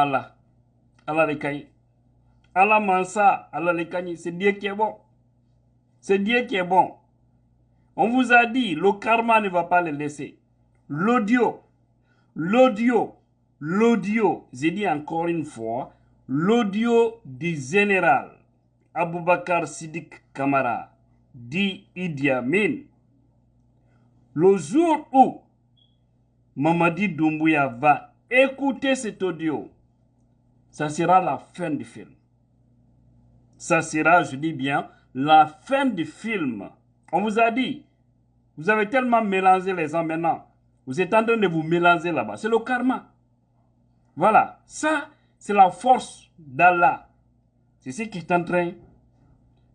Allah. Allah les cailles. Allah Mansa, Allah les cailles. C'est Dieu qui est bon. C'est Dieu qui est bon. On vous a dit, le karma ne va pas le laisser. L'audio, j'ai dit encore une fois, l'audio du général Aboubakar Siddiq Kamara, dit Idi Amin, le jour où Mamadi Doumbouya va écouter cet audio, ça sera la fin du film. Ça sera, je dis bien, la fin du film. On vous a dit, vous avez tellement mélangé les gens maintenant. Vous êtes en train de vous mélanger là-bas. C'est le karma. Voilà. Ça, c'est la force d'Allah. C'est ce qui est en train,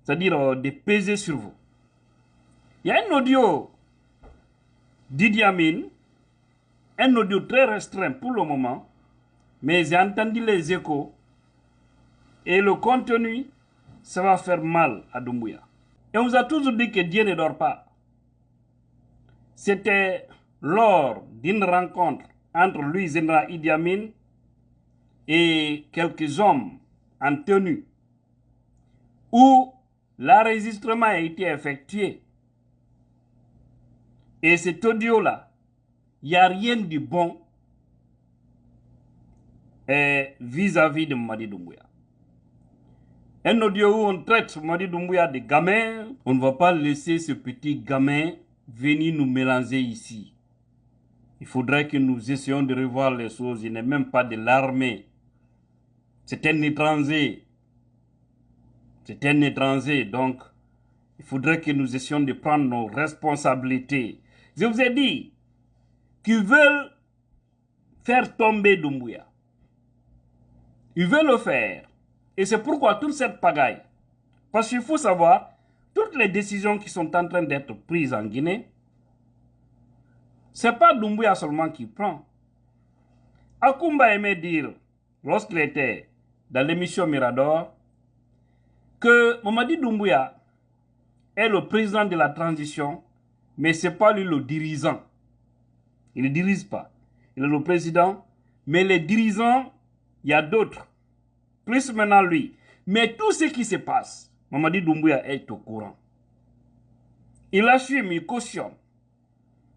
c'est-à-dire de peser sur vous. Il y a un audio d'Idi Amin, un audio très restreint pour le moment, mais j'ai entendu les échos et le contenu, ça va faire mal à Doumbouya. Et on vous a toujours dit que Dieu ne dort pas. C'était lors d'une rencontre entre lui, général Idi Amin, et quelques hommes en tenue, où l'enregistrement a été effectué. Et cet audio-là, il n'y a rien de bon vis-à-vis de Mamadi Doumbouya. Un audio où on traite Mamadi Doumbouya de gamin, on ne va pas laisser ce petit gamin venir nous mélanger ici. Il faudrait que nous essayions de revoir les choses. Il n'est même pas de l'armée. C'est un étranger. C'est un étranger. Donc, il faudrait que nous essayions de prendre nos responsabilités. Je vous ai dit qu'ils veulent faire tomber Doumbouya. Ils veulent le faire. Et c'est pourquoi toute cette pagaille. Parce qu'il faut savoir, toutes les décisions qui sont en train d'être prises en Guinée, ce n'est pas Doumbouya seulement qui prend. Akumba aimait dire, lorsqu'il était dans l'émission Mirador, que Mamadi Doumbouya est le président de la transition, mais ce n'est pas lui le dirigeant. Il ne dirige pas. Il est le président, mais les dirigeants, il y a d'autres. Plus maintenant lui. Mais tout ce qui se passe, Mamadi Doumbouya est au courant. Il assume, il cautionne.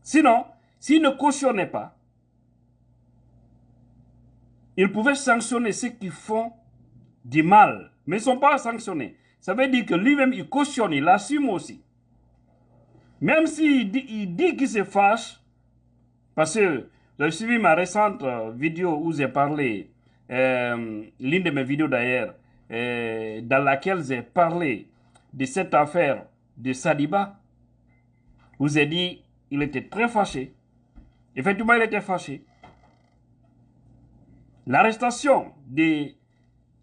Sinon, s'il ne cautionnait pas, il pouvait sanctionner ceux qui font du mal, mais ils ne sont pas sanctionnés. Ça veut dire que lui-même, il cautionne, il assume aussi. Même s'il dit qu'il se fâche, parce que j'ai suivi ma récente vidéo où j'ai parlé, l'une de mes vidéos d'ailleurs, dans laquelle j'ai parlé de cette affaire de Sadiba, où j'ai dit qu'il était très fâché. Effectivement, il était fâché. L'arrestation de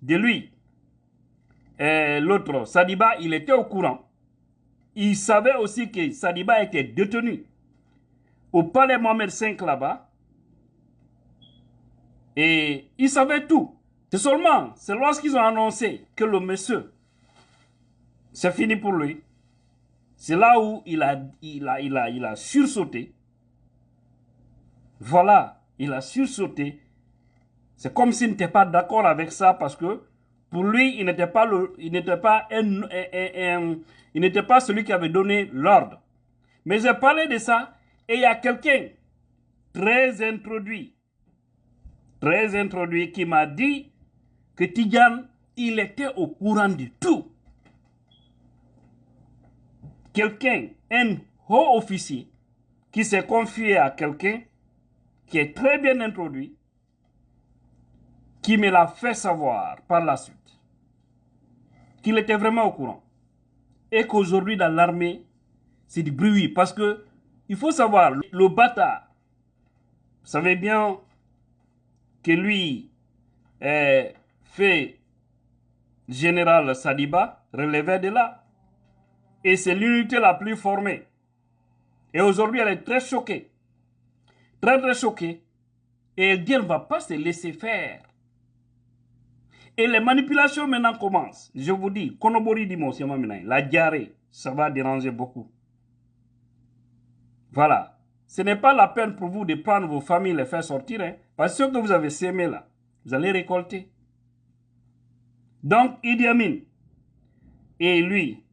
lui, l'autre, Sadiba, il était au courant. Il savait aussi que Sadiba était détenu au palais Mohamed V là-bas. Et il savait tout. C'est lorsqu'ils ont annoncé que le monsieur, c'est fini pour lui. C'est là où il a sursauté. Voilà, il a sursauté. C'est comme s'il n'était pas d'accord avec ça parce que pour lui, il n'était pas celui qui avait donné l'ordre. Mais j'ai parlé de ça et il y a quelqu'un très introduit qui m'a dit que Tidjane, il était au courant de tout. Quelqu'un, un haut officier, qui s'est confié à quelqu'un qui est très bien introduit, qui me l'a fait savoir par la suite, qu'il était vraiment au courant. Et qu'aujourd'hui, dans l'armée, c'est du bruit. Parce que, il faut savoir, le bâtard, vous savez bien que lui fait général Sadiba, relevé de là. Et c'est l'unité la plus formée. Et aujourd'hui, elle est très choquée. Très, très choquée. Et elle dit, elle ne va pas se laisser faire. Et les manipulations maintenant commencent. Je vous dis, Konobori Dimo, la diarrhée, ça va déranger beaucoup. Voilà. Ce n'est pas la peine pour vous de prendre vos familles et les faire sortir. Hein, parce que ce que vous avez sémé là, Vous allez récolter. Donc, Idi Amin et lui,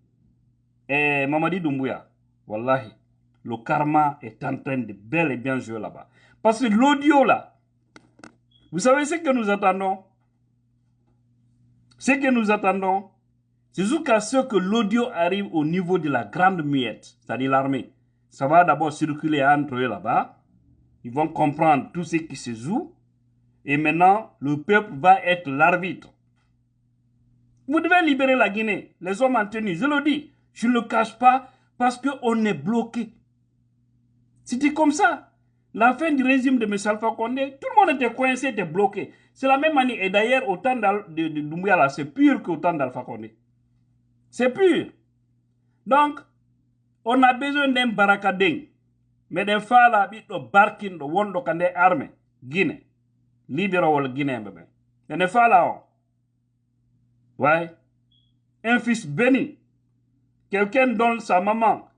et Mamadi Doumbouya, wallahi, le karma est en train de bel et bien jouer là-bas. Parce que l'audio là, vous savez ce que nous attendons? Ce que nous attendons, c'est jusqu'à ce que l'audio arrive au niveau de la grande muette, c'est-à-dire l'armée. Ça va d'abord circuler entre eux là-bas. Ils vont comprendre tout ce qui se joue. Et maintenant, le peuple va être l'arbitre. Vous devez libérer la Guinée, les hommes en tenue. Je le dis, je ne le cache pas parce qu'on est bloqué. C'était comme ça. La fin du régime de M. Alpha Condé, tout le monde était coincé, était bloqué. C'est la même année. Et d'ailleurs, au temps de Doumbouya, là, c'est pur qu'au temps d'Alpha Condé. C'est pur. Donc, on a besoin d'un barakadeng. Mais des fois, là, il y a barkin, de wondo kande armée, Guinée. Libérer le Guinée, bébé. Mais des fois, là, ouais. Un fils béni. Quelqu'un dont sa maman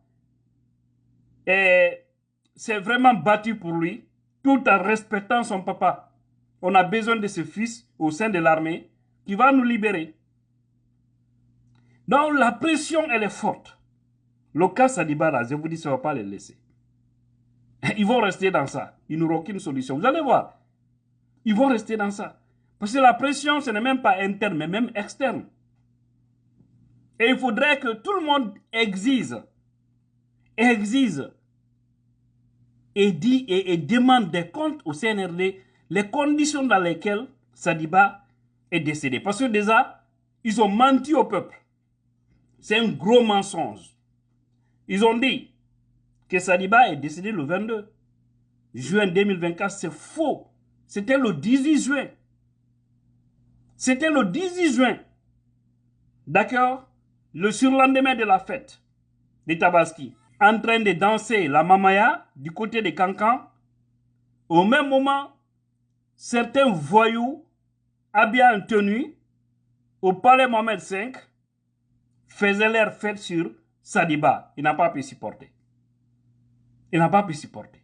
s'est vraiment battu pour lui, tout en respectant son papa. On a besoin de ce fils au sein de l'armée qui va nous libérer. Donc, la pression, elle est forte. Le cas Sadiba, là, je vous dis, ça ne va pas les laisser. Ils vont rester dans ça. Ils n'auront aucune solution. Vous allez voir. Ils vont rester dans ça. Parce que la pression, ce n'est même pas interne, mais même externe. Et il faudrait que tout le monde exige et demande des comptes au CNRD les conditions dans lesquelles Sadiba est décédé. Parce que déjà, ils ont menti au peuple. C'est un gros mensonge. Ils ont dit que Sadiba est décédé le 22 juin 2024. C'est faux. C'était le 18 juin. C'était le 18 juin. D'accord? Le surlendemain de la fête de Tabaski, en train de danser la mamaya du côté de Cancan. Au même moment, certains voyous habillés en tenue au palais Mohamed V faisaient leur fête sur Sadiba. Il n'a pas pu supporter. Il n'a pas pu supporter.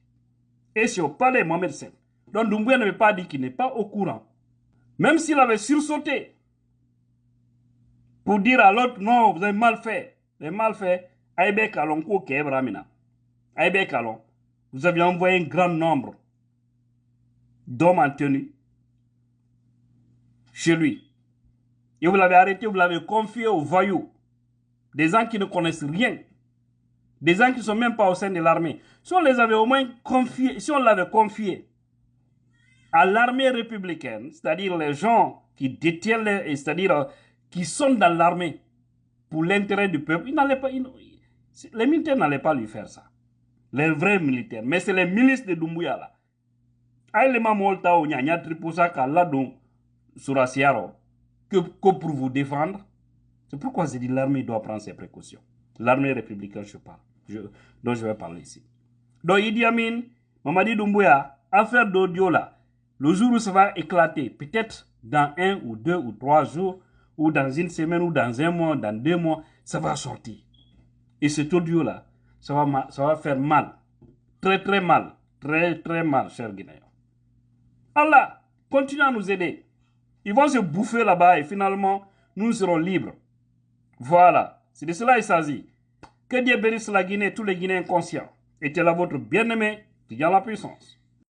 Et c'est au palais Mohamed V. Donc Doumbouya ne veut pas dire qu'il n'est pas au courant. Même s'il avait sursauté pour dire à l'autre, non, vous avez mal fait. Vous avez mal fait. Aïbé Kalon, Aïbé Kalon, vous avez envoyé un grand nombre d'hommes en tenue chez lui. Et vous l'avez arrêté, vous l'avez confié aux voyous. Des gens qui ne connaissent rien. Des gens qui ne sont même pas au sein de l'armée. Si on les avait au moins confiés, si on l'avait confié à l'armée républicaine, c'est-à-dire les gens qui détiennent, c'est-à-dire qui sont dans l'armée pour l'intérêt du peuple, les militaires n'allaient pas lui faire ça. Les vrais militaires. Mais c'est les milices de Doumbouya là. Que pour vous défendre. C'est pourquoi j'ai dit l'armée doit prendre ses précautions. L'armée républicaine, dont je vais parler ici. Donc Idi Amin, Mamadi Doumbouya, affaire d'audio là, le jour où ça va éclater, peut-être dans 1 ou 2 ou 3 jours, ou dans une semaine, ou dans 1 mois, dans 2 mois, ça va sortir. Et cet audio là, ça va faire mal. Très très mal. Très très mal, chers Guinéens. Allah, continue à nous aider. Ils vont se bouffer là-bas et finalement, nous serons libres. Voilà, c'est de cela il s'agit. Que Dieu bénisse la Guinée, tous les Guinéens conscients. Et là votre bien-aimé, qui a la puissance.